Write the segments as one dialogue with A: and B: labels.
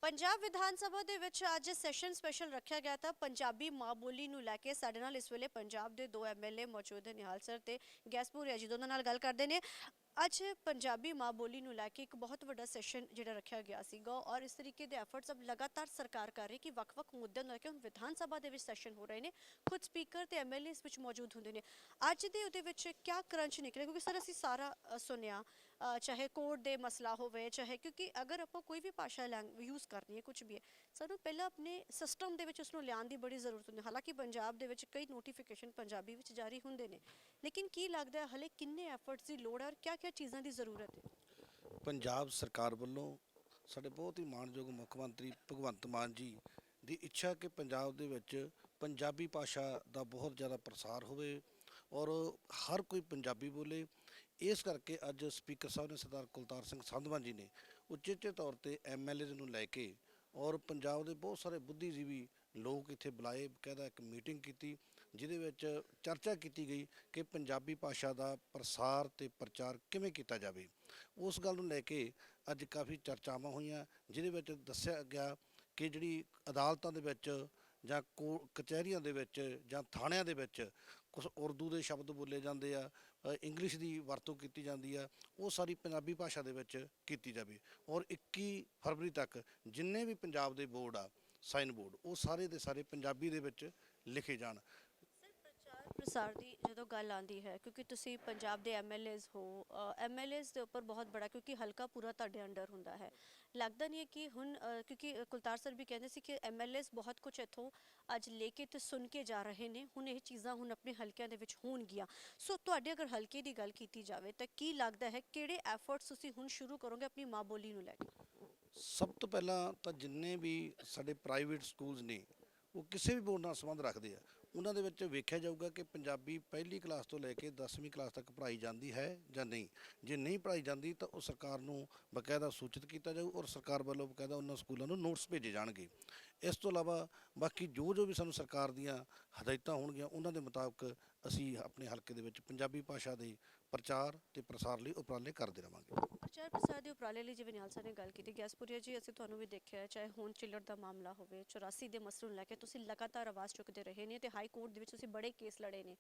A: ਪੰਜਾਬ ਵਿਧਾਨ ਸਭਾ ਦੇ ਵਿੱਚ ਅੱਜ ਸੈਸ਼ਨ ਸਪੈਸ਼ਲ ਰੱਖਿਆ ਗਿਆ ਤਾਂ ਪੰਜਾਬੀ ਮਾਂ ਬੋਲੀ ਨੂੰ ਲੈ ਕੇ ਸਾਡੇ ਨਾਲ ਇਸ ਵੇਲੇ ਪੰਜਾਬ ਦੇ ਦੋ ਐਮਐਲਏ ਮੌਜੂਦ ਨੇ, ਨਿਹਾਲ ਸਰ ਤੇ ਗੈਸਪੂਰੀਆ ਜੀ। ਦੋਨਾਂ ਨਾਲ ਗੱਲ ਕਰਦੇ ਨੇ। ਅੱਜ ਪੰਜਾਬੀ ਮਾਂ ਬੋਲੀ ਨੂੰ ਲੈ ਕੇ ਇੱਕ ਬਹੁਤ ਵੱਡਾ ਸੈਸ਼ਨ ਜਿਹੜਾ ਰੱਖਿਆ ਗਿਆ ਸੀਗਾ ਔਰ ਇਸ ਤਰੀਕੇ ਦੇ ਐਫਰਟਸ ਅਬ ਲਗਾਤਾਰ ਸਰਕਾਰ ਕਰ ਰਹੀ ਕਿ ਵੱਖ-ਵੱਖ ਮੁੱਦਿਆਂ ਨੂੰ ਲੈ ਕੇ ਹੁਣ ਵਿਧਾਨ ਸਭਾ ਦੇ ਵਿੱਚ ਸੈਸ਼ਨ ਹੋ ਰਹੇ ਨੇ, ਖੁਦ ਸਪੀਕਰ ਤੇ ਐਮਐਲਏ ਇਸ ਵਿੱਚ ਮੌਜੂਦ ਹੁੰਦੇ ਨੇ। ਅੱਜ ਦੇ ਉਹਦੇ ਵਿੱਚ ਕਿਆ ਕਰੰਚ ਨਿਕਲਿਆ, ਕਿਉਂਕਿ ਸਰ ਅਸੀਂ ਸਾਰਾ ਸੁਣਿਆ, ਚਾਹੇ ਕੋਰਟ ਦੇ ਮਸਲਾ ਹੋਵੇ, ਚਾਹੇ ਕਿਉਂਕਿ ਅਗਰ ਆਪਾਂ ਕੋਈ ਵੀ ਭਾਸ਼ਾ ਯੂਜ਼ ਕਰਨੀ ਹੈ, ਕੁਝ ਵੀ ਹੈ, ਸਾਨੂੰ ਪਹਿਲਾਂ ਆਪਣੇ ਸਿਸਟਮ ਦੇ ਵਿੱਚ ਉਸਨੂੰ ਲਿਆਉਣ ਦੀ ਬੜੀ ਜ਼ਰੂਰਤ ਹੁੰਦੀ ਹੈ। ਹਾਲਾਂਕਿ ਪੰਜਾਬ ਦੇ ਵਿੱਚ ਕਈ ਨੋਟੀਫਿਕੇਸ਼ਨ ਪੰਜਾਬੀ ਵਿੱਚ ਜਾਰੀ ਹੁੰਦੇ ਨੇ, ਲੇਕਿਨ ਕੀ ਲੱਗਦਾ ਹੈ ਹਲੇ ਕਿੰਨੇ ਐਫਰਟਸ ਦੀ ਲੋੜ ਹੈ ਔਰ ਕਿਆ-ਕਿਆ ਚੀਜ਼ਾਂ ਦੀ ਜ਼ਰੂਰਤ ਹੈ?
B: ਪੰਜਾਬ ਸਰਕਾਰ ਵੱਲੋਂ ਸਾਡੇ ਬਹੁਤ ਹੀ ਮਾਣਯੋਗ ਮੁੱਖ ਮੰਤਰੀ ਭਗਵੰਤ ਮਾਨ ਜੀ ਦੀ ਇੱਛਾ ਕਿ ਪੰਜਾਬ ਦੇ ਵਿੱਚ ਪੰਜਾਬੀ ਭਾਸ਼ਾ ਦਾ ਬਹੁਤ ਜ਼ਿਆਦਾ ਪ੍ਰਸਾਰ ਹੋਵੇ ਔਰ ਹਰ ਕੋਈ ਪੰਜਾਬੀ ਬੋਲੇ। ਇਸ ਕਰਕੇ ਅੱਜ ਸਪੀਕਰ ਸਾਹਿਬ ਨੇ ਸਰਦਾਰ ਕੁਲਤਾਰ ਸਿੰਘ ਸੰਧਵਾਂ ਜੀ ਨੇ ਉਚੇਚੇ ਤੌਰ ਤੇ ਐਮਐਲਏ ਨੂੰ ਲੈ ਕੇ ਔਰ ਪੰਜਾਬ ਦੇ ਬਹੁਤ ਸਾਰੇ ਬੁੱਧੀਜੀਵੀ ਲੋਕ ਇੱਥੇ ਬੁਲਾਏ, ਬਕਾਇਦਾ ਇੱਕ ਮੀਟਿੰਗ ਕੀਤੀ ਜਿਹਦੇ ਵਿੱਚ ਚਰਚਾ ਕੀਤੀ ਗਈ ਕਿ ਪੰਜਾਬੀ ਭਾਸ਼ਾ ਦਾ ਪ੍ਰਸਾਰ ਤੇ ਪ੍ਰਚਾਰ ਕਿਵੇਂ ਕੀਤਾ ਜਾਵੇ। ਉਸ ਗੱਲ ਨੂੰ ਲੈ ਕੇ ਅੱਜ ਕਾਫੀ ਚਰਚਾਵਾਂ ਹੋਈਆਂ, ਜਿਹਦੇ ਵਿੱਚ ਦੱਸਿਆ ਗਿਆ ਕਿ ਜਿਹੜੀ ਅਦਾਲਤਾਂ ਦੇ ਵਿੱਚ ਜਾਂ ਕਚਹਿਰੀਆਂ ਦੇ ਵਿੱਚ ਜਾਂ ਥਾਣਿਆਂ ਦੇ ਵਿੱਚ ਕੁਝ ਉਰਦੂ ਦੇ ਸ਼ਬਦ ਬੋਲੇ ਜਾਂਦੇ ਆ, ਇੰਗਲਿਸ਼ ਦੀ ਵਰਤੋਂ ਕੀਤੀ ਜਾਂਦੀ ਆ, ਉਹ ਸਾਰੀ ਪੰਜਾਬੀ ਭਾਸ਼ਾ ਦੇ ਵਿੱਚ ਕੀਤੀ ਜਾਵੇ ਔਰ 21 ਫਰਵਰੀ ਤੱਕ ਜਿੰਨੇ ਵੀ ਪੰਜਾਬ ਦੇ ਬੋਰਡ ਆ, ਸਾਈਨ ਬੋਰਡ, ਉਹ ਸਾਰੇ ਦੇ ਸਾਰੇ ਪੰਜਾਬੀ ਦੇ ਵਿੱਚ ਲਿਖੇ ਜਾਣ।
A: ਸਰ, ਪ੍ਰਚਾਰ ਪ੍ਰਸਾਰ ਦੀ ਜਦੋਂ ਗੱਲ ਆਉਂਦੀ ਹੈ, ਕਿਉਂਕਿ ਤੁਸੀਂ ਪੰਜਾਬ ਦੇ ਐਮਐਲਏਜ਼ ਹੋ, ਐਮਐਲਏਜ਼ ਦੇ ਉੱਪਰ ਬਹੁਤ ਬੜਾ, ਕਿਉਂਕਿ ਹਲਕਾ ਪੂਰਾ ਤੁਹਾਡੇ ਅੰਡਰ ਹੁੰਦਾ ਹੈ, ਲੱਗਦਾ ਨਹੀਂ ਹੈ ਕਿ ਹੁਣ ਕਿਉਂਕਿ ਕੁਲਤਾਰ ਸਰ ਵੀ ਕਹਿੰਦੇ ਸੀ ਕਿ ਐਮਐਲਏਜ਼ ਬਹੁਤ ਕੁਝ ਇੱਥੋਂ ਅੱਜ ਲੈ ਕੇ ਤੇ ਸੁਣ ਕੇ ਜਾ ਰਹੇ ਨੇ, ਹੁਣ ਇਹ ਚੀਜ਼ਾਂ ਹੁਣ ਆਪਣੇ ਹਲਕਿਆਂ ਦੇ ਵਿੱਚ ਹੋਣਗੀਆਂ। ਸੋ ਤੁਹਾਡੇ ਅਗਰ ਹਲਕੇ ਦੀ ਗੱਲ ਕੀਤੀ ਜਾਵੇ ਤਾਂ ਕੀ ਲੱਗਦਾ ਹੈ ਕਿਹੜੇ ਐਫਰਟਸ ਤੁਸੀਂ ਹੁਣ ਸ਼ੁਰੂ ਕਰੋਗੇ ਆਪਣੀ ਮਾਂ ਬੋਲੀ ਨੂੰ ਲੈ ਕੇ?
B: ਸਭ ਤੋਂ ਪਹਿਲਾਂ ਤਾਂ ਜਿੰਨੇ ਵੀ ਸਾਡੇ ਪ੍ਰਾਈਵੇਟ ਸਕੂਲਸ ਨੇ ਉਹ ਕਿਸੇ ਵੀ ਬੋਰਡ ਨਾਲ ਸੰਬੰਧ ਰੱਖਦੇ ਆ, ਉਹਨਾਂ ਦੇ ਵਿੱਚ ਵੇਖਿਆ ਜਾਊਗਾ ਕਿ ਪੰਜਾਬੀ ਪਹਿਲੀ ਕਲਾਸ ਤੋਂ ਲੈ ਕੇ 10ਵੀਂ ਕਲਾਸ ਤੱਕ ਪੜ੍ਹਾਈ ਜਾਂਦੀ ਹੈ ਜਾਂ ਨਹੀਂ। ਜੇ ਨਹੀਂ ਪੜ੍ਹਾਈ ਜਾਂਦੀ ਤਾਂ ਉਹ ਸਰਕਾਰ ਨੂੰ ਬਕਾਇਦਾ ਸੂਚਿਤ ਕੀਤਾ ਜਾਊ ਔਰ ਸਰਕਾਰ ਵੱਲੋਂ ਬਕਾਇਦਾ ਉਹਨਾਂ ਸਕੂਲਾਂ ਨੂੰ ਨੋਟਿਸ ਭੇਜੇ ਜਾਣਗੇ। ਇਸ ਤੋਂ ਇਲਾਵਾ ਬਾਕੀ ਜੋ ਵੀ ਸਾਨੂੰ ਸਰਕਾਰ ਦੀਆਂ ਹਦਾਇਤਾਂ ਹੋਣਗੀਆਂ ਉਹਨਾਂ ਦੇ ਮੁਤਾਬਕ ਅਸੀਂ ਆਪਣੇ ਹਲਕੇ ਦੇ ਵਿੱਚ ਪੰਜਾਬੀ ਭਾਸ਼ਾ ਦੇ ਪ੍ਰਚਾਰ ਤੇ ਪ੍ਰਸਾਰ ਲਈ ਉਪਰਾਲੇ ਕਰਦੇ ਰਹਾਂਗੇ।
A: ਪ੍ਰਚਾਰ ਪ੍ਰਸਾਰ ਦੇ ਉਪਰਾਲੇ ਲਈ ਜਿਵੇਂ ਨਿਹਾਲ ਸਰ ਨੇ ਗੱਲ ਕੀਤੀ, ਗੈਸਪੂਰੀਆ ਜੀ, ਅਸੀਂ ਤੁਹਾਨੂੰ ਵੀ ਦੇਖਿਆ ਚਾਹੇ ਹੁਣ ਚਿੱਲੜ ਦਾ ਮਾਮਲਾ ਹੋਵੇ, 84 ਦੇ ਮਸਲੇ ਨੂੰ ਲੈ ਕੇ ਤੁਸੀਂ ਲਗਾਤਾਰ ਆਵਾਜ਼ ਚੁੱਕਦੇ ਰਹੇ ਨੇ ਤੇ ਹਾਈ ਕੋਰਟ ਦੇ ਵਿੱਚ ਤੁਸੀਂ ਬੜੇ ਕੇਸ ਲੜੇ ਨੇ।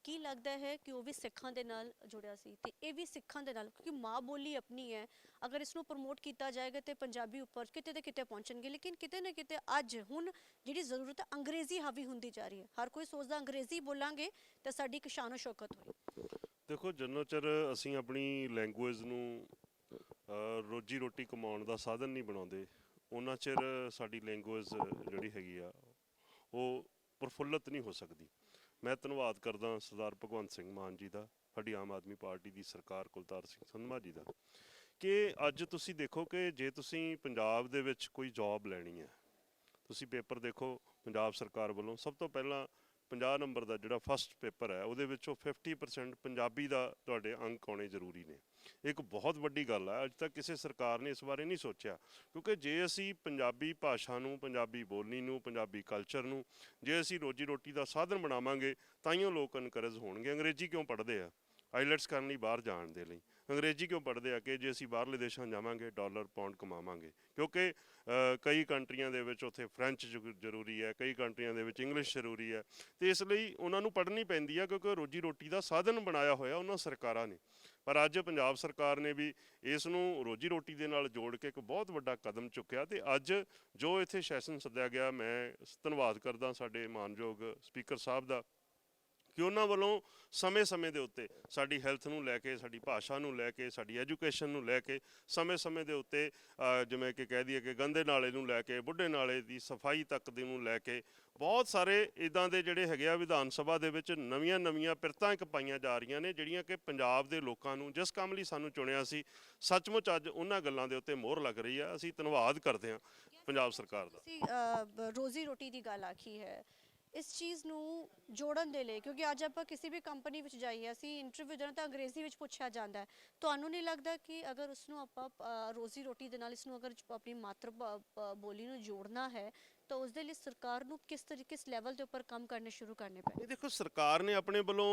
A: ਕੀ ਲੱਗਦਾ ਹੈ ਕਿ ਉਹ ਵੀ ਸਿੱਖਾਂ ਦੇ ਨਾਲ ਜੁੜਿਆ ਸੀ ਤੇ ਇਹ ਵੀ ਸਿੱਖਾਂ ਦੇ ਨਾਲ, ਕਿਉਂਕਿ ਮਾਂ ਬੋਲੀ ਆਪਣੀ ਹੈ, ਅਗਰ ਇਸ ਨੂੰ ਪ੍ਰਮੋਟ ਕੀਤਾ ਜਾਏਗਾ ਤੇ ਪੰਜਾਬੀ ਉੱਪਰ ਕਿਤੇ ਤੇ ਕਿਤੇ ਪਹੁੰਚਣਗੇ, ਲੇਕਿਨ ਕਿਤੇ ਨਾ ਕਿਤੇ ਅੱਜ ਹੁਣ ਜਿਹੜੀ ਜ਼ਰੂਰਤ ਹੈ ਅੰਗਰੇਜ਼ੀ ਹਾਵੀ ਹੁੰਦੀ ਜਾ ਰਹੀ ਹੈ। ਹਰ ਕੋਈ ਸੋਚਦਾ ਅੰਗਰੇਜ਼ੀ ਬੋਲਾਂਗੇ ਤਾਂ ਸਾਡੀ ਇੱਕ ਸ਼ਾਨੋ ਸ਼ੌਕਤ ਹੋਈ।
C: ਦੇਖੋ, ਜਿੰਨਾ ਚਿਰ ਅਸੀਂ ਆਪਣੀ ਲੈਂਗੁਏਜ ਨੂੰ ਰੋਜੀ ਰੋਟੀ ਕਮਾਉਣ ਦਾ ਸਾਧਨ ਨਹੀਂ ਬਣਾਉਂਦੇ, ਉਹਨਾਂ ਚਿਰ ਸਾਡੀ ਲੈਂਗੁਏਜ ਜਿਹੜੀ ਹੈਗੀ ਆ ਉਹ ਪ੍ਰਫੁੱਲਤ ਨਹੀਂ ਹੋ ਸਕਦੀ। ਮੈਂ ਧੰਨਵਾਦ ਕਰਦਾ ਸਰਦਾਰ ਭਗਵੰਤ ਸਿੰਘ ਮਾਨ ਜੀ ਦਾ, ਸਾਡੀ ਆਮ ਆਦਮੀ ਪਾਰਟੀ ਦੀ ਸਰਕਾਰ, ਕੁਲਤਾਰ ਸਿੰਘ ਸੰਧਵਾਂ ਜੀ ਦਾ, ਕਿ ਅੱਜ ਤੁਸੀਂ ਦੇਖੋ ਕਿ ਜੇ ਤੁਸੀਂ ਪੰਜਾਬ ਦੇ ਵਿੱਚ ਕੋਈ ਜੌਬ ਲੈਣੀ ਹੈ, ਤੁਸੀਂ ਪੇਪਰ ਦੇਖੋ ਪੰਜਾਬ ਸਰਕਾਰ ਵੱਲੋਂ ਸਭ ਤੋਂ ਪਹਿਲਾਂ 50 ਨੰਬਰ ਦਾ ਜਿਹੜਾ ਫਸਟ ਪੇਪਰ ਹੈ ਉਹਦੇ ਵਿੱਚੋਂ 50% ਪੰਜਾਬੀ ਦਾ ਤੁਹਾਡੇ ਅੰਕ ਆਉਣੇ ਜ਼ਰੂਰੀ ਨੇ। ਇੱਕ ਬਹੁਤ ਵੱਡੀ ਗੱਲ ਹੈ, ਅੱਜ ਤੱਕ ਕਿਸੇ ਸਰਕਾਰ ਨੇ ਇਸ ਬਾਰੇ ਨਹੀਂ ਸੋਚਿਆ, ਕਿਉਂਕਿ ਜੇ ਅਸੀਂ ਪੰਜਾਬੀ ਭਾਸ਼ਾ ਨੂੰ, ਪੰਜਾਬੀ ਬੋਲੀ ਨੂੰ, ਪੰਜਾਬੀ ਕਲਚਰ ਨੂੰ ਜੇ ਅਸੀਂ ਰੋਜੀ ਰੋਟੀ ਦਾ ਸਾਧਨ ਬਣਾਵਾਂਗੇ ਤਾਂ ਹੀ ਉਹ ਲੋਕ ਇਨਕਰੇਜ ਹੋਣਗੇ। ਅੰਗਰੇਜ਼ੀ ਕਿਉਂ ਪੜ੍ਹਦੇ ਆ? ਆਈਲੈਟਸ ਕਰਨ ਲਈ, ਬਾਹਰ ਜਾਣ ਦੇ ਲਈ। ਅੰਗਰੇਜ਼ੀ ਕਿਉਂ ਪੜ੍ਹਦੇ ਆ? ਕਿ ਜੇ ਅਸੀਂ ਬਾਹਰਲੇ ਦੇਸ਼ਾਂ ਜਾਵਾਂਗੇ ਡਾਲਰ ਪਾਉਂਡ ਕਮਾਵਾਂਗੇ, ਕਿਉਂਕਿ ਕਈ ਕੰਟਰੀਆਂ ਦੇ ਵਿੱਚ ਉੱਥੇ ਫਰੈਂਚ ਜ਼ਰੂਰੀ ਹੈ, ਕਈ ਕੰਟਰੀਆਂ ਦੇ ਵਿੱਚ ਇੰਗਲਿਸ਼ ਜ਼ਰੂਰੀ ਹੈ, ਅਤੇ ਇਸ ਲਈ ਉਹਨਾਂ ਨੂੰ ਪੜ੍ਹਨੀ ਪੈਂਦੀ ਆ, ਕਿਉਂਕਿ ਰੋਜੀ ਰੋਟੀ ਦਾ ਸਾਧਨ ਬਣਾਇਆ ਹੋਇਆ ਉਹਨਾਂ ਸਰਕਾਰਾਂ ਨੇ। ਪਰ ਅੱਜ ਪੰਜਾਬ ਸਰਕਾਰ ਨੇ ਵੀ ਇਸ ਨੂੰ ਰੋਜੀ ਰੋਟੀ ਦੇ ਨਾਲ ਜੋੜ ਕੇ ਇੱਕ ਬਹੁਤ ਵੱਡਾ ਕਦਮ ਚੁੱਕਿਆ, ਅਤੇ ਅੱਜ ਜੋ ਇੱਥੇ ਸੈਸ਼ਨ ਸੱਦਿਆ ਗਿਆ, ਮੈਂ ਧੰਨਵਾਦ ਕਰਦਾ ਸਾਡੇ ਮਾਨਯੋਗ ਸਪੀਕਰ ਸਾਹਿਬ ਦਾ ਕਿ ਉਹਨਾਂ ਵੱਲੋਂ ਸਮੇਂ-ਸਮੇਂ ਦੇ ਉੱਤੇ ਸਾਡੀ ਹੈਲਥ ਨੂੰ ਲੈ ਕੇ, ਸਾਡੀ ਭਾਸ਼ਾ ਨੂੰ ਲੈ ਕੇ, ਸਾਡੀ ਐਜੂਕੇਸ਼ਨ ਨੂੰ ਲੈ ਕੇ, ਸਮੇਂ-ਸਮੇਂ ਦੇ ਉੱਤੇ ਜਿਵੇਂ ਕਿ ਕਹਿ ਦਈਏ ਕਿ ਗੰਦੇ ਨਾਲੇ ਨੂੰ ਲੈ ਕੇ, ਬੁੱਢੇ ਨਾਲੇ ਦੀ ਸਫਾਈ ਤੱਕ ਦੀ ਨੂੰ ਲੈ ਕੇ ਬਹੁਤ ਸਾਰੇ ਇੱਦਾਂ ਦੇ ਜਿਹੜੇ ਹੈਗੇ ਆ ਵਿਧਾਨ ਸਭਾ ਦੇ ਵਿੱਚ ਨਵੀਆਂ ਪਿਰਤਾਂ ਇੱਕ ਪਾਈਆਂ ਜਾ ਰਹੀਆਂ ਨੇ, ਜਿਹੜੀਆਂ ਕਿ ਪੰਜਾਬ ਦੇ ਲੋਕਾਂ ਨੂੰ ਜਿਸ ਕੰਮ ਲਈ ਸਾਨੂੰ ਚੁਣਿਆ ਸੀ, ਸੱਚਮੁੱਚ ਅੱਜ ਉਹਨਾਂ ਗੱਲਾਂ ਦੇ ਉੱਤੇ ਮੋਹਰ ਲੱਗ ਰਹੀ ਆ। ਅਸੀਂ ਧੰਨਵਾਦ ਕਰਦੇ ਹਾਂ ਪੰਜਾਬ ਸਰਕਾਰ ਦਾ।
A: ਤੁਸੀਂ ਰੋਜ਼ੀ ਰੋਟੀ ਦੀ ਗੱਲ ਆਖੀ ਹੈ, ਇਸ ਚੀਜ਼ ਨੂੰ ਜੋੜਨ ਦੇ ਲਈ, ਕਿਉਂਕਿ ਅੱਜ ਆਪਾਂ ਕਿਸੇ ਵੀ ਕੰਪਨੀ ਵਿੱਚ ਜਾਈਏ, ਅਸੀਂ ਇੰਟਰਵਿਊ ਦੇਣਾ ਤਾਂ ਅੰਗਰੇਜ਼ੀ ਵਿੱਚ ਪੁੱਛਿਆ ਜਾਂਦਾ ਹੈ। ਤੁਹਾਨੂੰ ਨਹੀਂ ਲੱਗਦਾ ਕਿ ਅਗਰ ਉਸਨੂੰ ਆਪਾਂ ਰੋਜ਼ੀ ਰੋਟੀ ਦੇ ਨਾਲ ਇਸ ਨੂੰ ਅਗਰ ਆਪਣੀ ਮਾਤਰ ਬੋਲੀ ਨੂੰ ਜੋੜਨਾ ਹੈ ਤਾਂ ਉਸ ਦੇ ਲਈ ਸਰਕਾਰ ਨੂੰ ਕਿਸ ਲੈਵਲ ਦੇ ਉੱਪਰ ਕੰਮ ਕਰਨੇ ਸ਼ੁਰੂ ਕਰਨੇ ਪੈਣੇ?
C: ਇਹ ਦੇਖੋ ਸਰਕਾਰ ਨੇ ਆਪਣੇ ਵੱਲੋਂ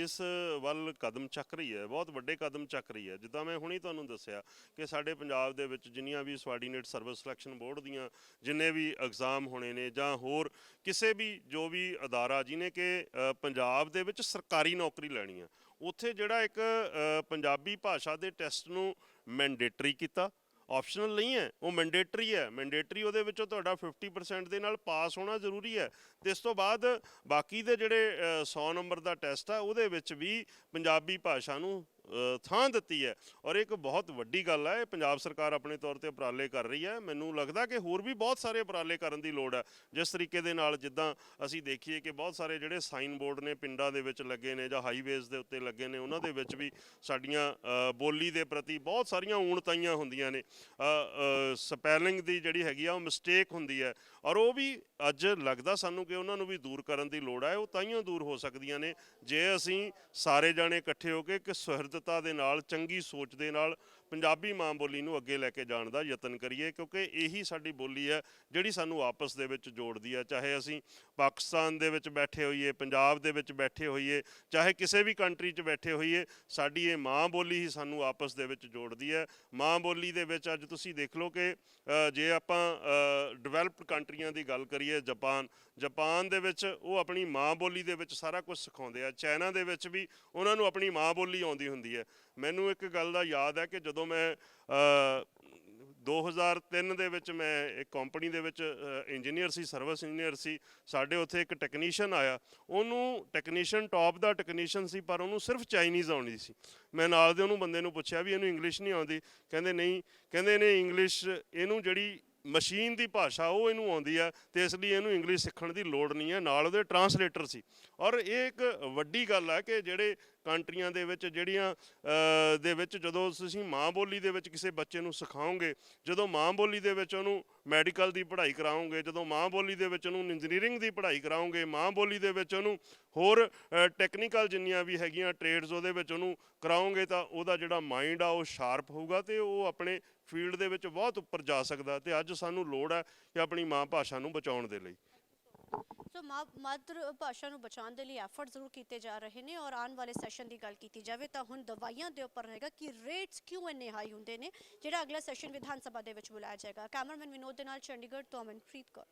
C: ਇਸ ਵੱਲ ਕਦਮ ਚੱਕ ਰਹੀ ਹੈ, ਬਹੁਤ ਵੱਡੇ ਕਦਮ ਚੱਕ ਰਹੀ ਹੈ। ਜਿੱਦਾਂ ਮੈਂ ਹੁਣੀ ਤੁਹਾਨੂੰ ਦੱਸਿਆ ਕਿ ਸਾਡੇ ਪੰਜਾਬ ਦੇ ਵਿੱਚ ਜਿੰਨੀਆਂ ਵੀ ਸਬਾਰਡੀਨੇਟ ਸਰਵਿਸ ਸਿਲੈਕਸ਼ਨ ਬੋਰਡ ਦੀਆਂ ਜਿੰਨੇ ਵੀ ਐਗਜ਼ਾਮ ਹੋਣੇ ਨੇ ਜਾਂ ਹੋਰ ਕਿਸੇ ਵੀ ਜੋ ਵੀ ਅਦਾਰਾ ਜਿਹਨੇ ਕਿ ਪੰਜਾਬ ਦੇ ਵਿੱਚ ਸਰਕਾਰੀ ਨੌਕਰੀ ਲੈਣੀ ਆ, ਉੱਥੇ ਜਿਹੜਾ ਇੱਕ ਪੰਜਾਬੀ ਭਾਸ਼ਾ ਦੇ ਟੈਸਟ ਨੂੰ ਮੈਂਡੇਟਰੀ ਕੀਤਾ, ਆਪਸ਼ਨਲ ਨਹੀਂ ਹੈ, ਉਹ ਮੈਂਡੇਟਰੀ ਹੈ। ਮੈਂਡੇਟਰੀ ਉਹਦੇ ਵਿੱਚੋਂ ਤੁਹਾਡਾ 50% ਦੇ ਨਾਲ ਪਾਸ ਹੋਣਾ ਜ਼ਰੂਰੀ ਹੈ, ਤੇ ਇਸ ਤੋਂ ਬਾਅਦ ਬਾਕੀ ਦੇ ਜਿਹੜੇ 100 ਨੰਬਰ ਦਾ ਟੈਸਟ ਆ ਉਹਦੇ ਵਿੱਚ ਵੀ ਪੰਜਾਬੀ ਭਾਸ਼ਾ ਨੂੰ ਥਾਂ ਦਿੱਤੀ ਹੈ। ਔਰ ਇੱਕ ਬਹੁਤ ਵੱਡੀ ਗੱਲ ਹੈ, ਇਹ ਪੰਜਾਬ ਸਰਕਾਰ ਆਪਣੇ ਤੌਰ ਤੇ ਉਪਰਾਲੇ ਕਰ ਰਹੀ ਹੈ। ਮੈਨੂੰ ਲੱਗਦਾ ਕਿ ਹੋਰ ਵੀ ਬਹੁਤ ਸਾਰੇ ਉਪਰਾਲੇ ਕਰਨ ਦੀ ਲੋੜ ਹੈ। ਜਿਸ ਤਰੀਕੇ ਦੇ ਨਾਲ ਜਿੱਦਾਂ ਅਸੀਂ ਦੇਖੀਏ ਕਿ ਬਹੁਤ ਸਾਰੇ ਜਿਹੜੇ ਸਾਈਨ ਬੋਰਡ ਨੇ ਪਿੰਡਾਂ ਦੇ ਵਿੱਚ ਲੱਗੇ ਨੇ ਜਾਂ ਹਾਈਵੇਜ਼ ਦੇ ਉੱਤੇ ਲੱਗੇ ਨੇ, ਉਹਨਾਂ ਦੇ ਵਿੱਚ ਵੀ ਸਾਡੀਆਂ ਬੋਲੀ ਦੇ ਪ੍ਰਤੀ ਬਹੁਤ ਸਾਰੀਆਂ ਊਣਤਾਈਆਂ ਹੁੰਦੀਆਂ ਨੇ। ਸਪੈਲਿੰਗ ਦੀ ਜਿਹੜੀ ਹੈਗੀ ਆ ਉਹ ਮਿਸਟੇਕ ਹੁੰਦੀ ਹੈ, ਔਰ ਉਹ ਵੀ ਅੱਜ ਲੱਗਦਾ ਸਾਨੂੰ ਕਿ ਉਹਨਾਂ ਨੂੰ ਵੀ ਦੂਰ ਕਰਨ ਦੀ ਲੋੜ ਹੈ। ਉਹ ਤਾਈਆਂ ਦੂਰ ਹੋ ਸਕਦੀਆਂ ਨੇ ਜੇ ਅਸੀਂ ਸਾਰੇ ਜਾਣੇ ਇਕੱਠੇ ਹੋ ਕੇ ਇੱਕ ਸੁਹਿਰਦਤਾ ਦੇ ਨਾਲ, ਚੰਗੀ ਸੋਚ ਦੇ ਨਾਲ ਪੰਜਾਬੀ ਮਾਂ ਬੋਲੀ ਨੂੰ ਅੱਗੇ ਲੈ ਕੇ ਜਾਣ ਦਾ ਯਤਨ ਕਰੀਏ, ਕਿਉਂਕਿ ਇਹੀ ਸਾਡੀ ਬੋਲੀ ਹੈ ਜਿਹੜੀ ਸਾਨੂੰ ਆਪਸ ਦੇ ਵਿੱਚ ਜੋੜਦੀ ਹੈ। ਚਾਹੇ ਅਸੀਂ ਪਾਕਿਸਤਾਨ ਦੇ ਵਿੱਚ ਬੈਠੇ ਹੋਈਏ, ਪੰਜਾਬ ਦੇ ਵਿੱਚ ਬੈਠੇ ਹੋਈਏ, ਚਾਹੇ ਕਿਸੇ ਵੀ ਕੰਟਰੀ 'ਚ ਬੈਠੇ ਹੋਈਏ, ਸਾਡੀ ਇਹ ਮਾਂ ਬੋਲੀ ਹੀ ਸਾਨੂੰ ਆਪਸ ਦੇ ਵਿੱਚ ਜੋੜਦੀ ਹੈ। ਮਾਂ ਬੋਲੀ ਦੇ ਵਿੱਚ ਅੱਜ ਤੁਸੀਂ ਦੇਖ ਲਓ ਕਿ ਜੇ ਆਪਾਂ ਡਿਵੈਲਪਡ ਕੰਟਰੀਆਂ ਦੀ ਗੱਲ ਕਰੀਏ, ਜਾਪਾਨ ਦੇ ਵਿੱਚ ਉਹ ਆਪਣੀ ਮਾਂ ਬੋਲੀ ਦੇ ਵਿੱਚ ਸਾਰਾ ਕੁਝ ਸਿਖਾਉਂਦੇ ਆ। ਚਾਈਨਾ ਦੇ ਵਿੱਚ ਵੀ ਉਹਨਾਂ ਨੂੰ ਆਪਣੀ ਮਾਂ ਬੋਲੀ ਆਉਂਦੀ ਹੁੰਦੀ ਹੈ। ਮੈਨੂੰ ਇੱਕ ਗੱਲ ਦਾ ਯਾਦ ਹੈ ਕਿ ਜਦੋਂ ਮੈਂ 2003 ਦੇ ਵਿੱਚ ਮੈਂ ਇੱਕ ਕੰਪਨੀ ਦੇ ਵਿੱਚ ਇੰਜੀਨੀਅਰ ਸੀ, ਸਰਵਿਸ ਇੰਜੀਨੀਅਰ ਸੀ। ਸਾਡੇ ਉੱਥੇ ਇੱਕ ਟੈਕਨੀਸ਼ੀਅਨ ਆਇਆ, ਉਹਨੂੰ ਟੈਕਨੀਸ਼ੀਅਨ ਟੌਪ ਦਾ ਟੈਕਨੀਸ਼ੀਅਨ ਸੀ, ਪਰ ਉਹਨੂੰ ਸਿਰਫ ਚਾਈਨੀਜ਼ ਆਉਂਦੀ ਸੀ। ਮੈਂ ਨਾਲ ਦੇ ਉਹਨੂੰ ਬੰਦੇ ਨੂੰ ਪੁੱਛਿਆ ਵੀ ਇਹਨੂੰ ਇੰਗਲਿਸ਼ ਨਹੀਂ ਆਉਂਦੀ? ਕਹਿੰਦੇ ਨਹੀਂ, ਕਹਿੰਦੇ ਨੇ ਇੰਗਲਿਸ਼ ਇਹਨੂੰ ਜਿਹੜੀ ਮਸ਼ੀਨ ਦੀ ਭਾਸ਼ਾ ਉਹ ਇਹਨੂੰ ਆਉਂਦੀ ਆ, ਅਤੇ ਇਸ ਲਈ ਇਹਨੂੰ ਇੰਗਲਿਸ਼ ਸਿੱਖਣ ਦੀ ਲੋੜ ਨਹੀਂ ਹੈ। ਨਾਲ ਉਹਦੇ ਟਰਾਂਸਲੇਟਰ ਸੀ। ਔਰ ਇਹ ਇੱਕ ਵੱਡੀ ਗੱਲ ਹੈ ਕਿ ਜਿਹੜੇ ਕੰਟਰੀਆਂ ਦੇ ਵਿੱਚ ਜਿਹੜੀਆਂ ਦੇ ਵਿੱਚ ਜਦੋਂ ਤੁਸੀਂ ਮਾਂ ਬੋਲੀ ਦੇ ਵਿੱਚ ਕਿਸੇ ਬੱਚੇ ਨੂੰ ਸਿਖਾਓਗੇ, ਜਦੋਂ ਮਾਂ ਬੋਲੀ ਦੇ ਵਿੱਚ ਉਹਨੂੰ ਮੈਡੀਕਲ ਦੀ ਪੜ੍ਹਾਈ ਕਰਾਓਗੇ, ਜਦੋਂ ਮਾਂ ਬੋਲੀ ਦੇ ਵਿੱਚ ਉਹਨੂੰ ਇੰਜੀਨੀਅਰਿੰਗ ਦੀ ਪੜ੍ਹਾਈ ਕਰਾਓਗੇ, ਮਾਂ ਬੋਲੀ ਦੇ ਵਿੱਚ ਉਹਨੂੰ ਹੋਰ ਟੈਕਨੀਕਲ ਜਿੰਨੀਆਂ ਵੀ ਹੈਗੀਆਂ ਟ੍ਰੇਡਸ ਉਹਦੇ ਵਿੱਚ ਉਹਨੂੰ ਕਰਾਓਗੇ, ਤਾਂ ਉਹਦਾ ਜਿਹੜਾ ਮਾਈਂਡ ਆ ਉਹ ਸ਼ਾਰਪ ਹੋਊਗਾ ਅਤੇ ਉਹ ਆਪਣੇ ਫੀਲਡ ਦੇ ਵਿੱਚ ਬਹੁਤ ਉੱਪਰ ਜਾ ਸਕਦਾ। ਅਤੇ ਅੱਜ ਸਾਨੂੰ ਲੋੜ ਹੈ ਕਿ ਆਪਣੀ ਮਾਂ ਭਾਸ਼ਾ ਨੂੰ ਬਚਾਉਣ ਦੇ ਲਈ।
A: ਸੋ ਮਾਤਰ ਭਾਸ਼ਾ ਨੂੰ ਬਚਾਉਣ ਦੇ ਲਈ ਐਫਰਟ ਜ਼ਰੂਰ ਕੀਤੇ ਜਾ ਰਹੇ ਨੇ। ਔਰ ਆਉਣ ਵਾਲੇ ਸੈਸ਼ਨ ਦੀ ਗੱਲ ਕੀਤੀ ਜਾਵੇ ਤਾਂ ਹੁਣ ਦਵਾਈਆਂ ਦੇ ਉੱਪਰ ਰਹੇਗਾ ਕਿ ਰੇਟਸ ਕਿਉਂ ਇੰਨੇ ਹਾਈ ਹੁੰਦੇ ਨੇ, ਜਿਹੜਾ ਅਗਲਾ ਸੈਸ਼ਨ ਵਿਧਾਨ ਸਭਾ ਦੇ ਵਿੱਚ ਬੁਲਾਇਆ ਜਾਏਗਾ। ਕੈਮਰਾਮੈਨ ਵਿਨੋਦ ਦੇ ਨਾਲ ਚੰਡੀਗੜ੍ਹ ਤੋਂ ਅਮਨਪ੍ਰੀਤ ਕੌਰ।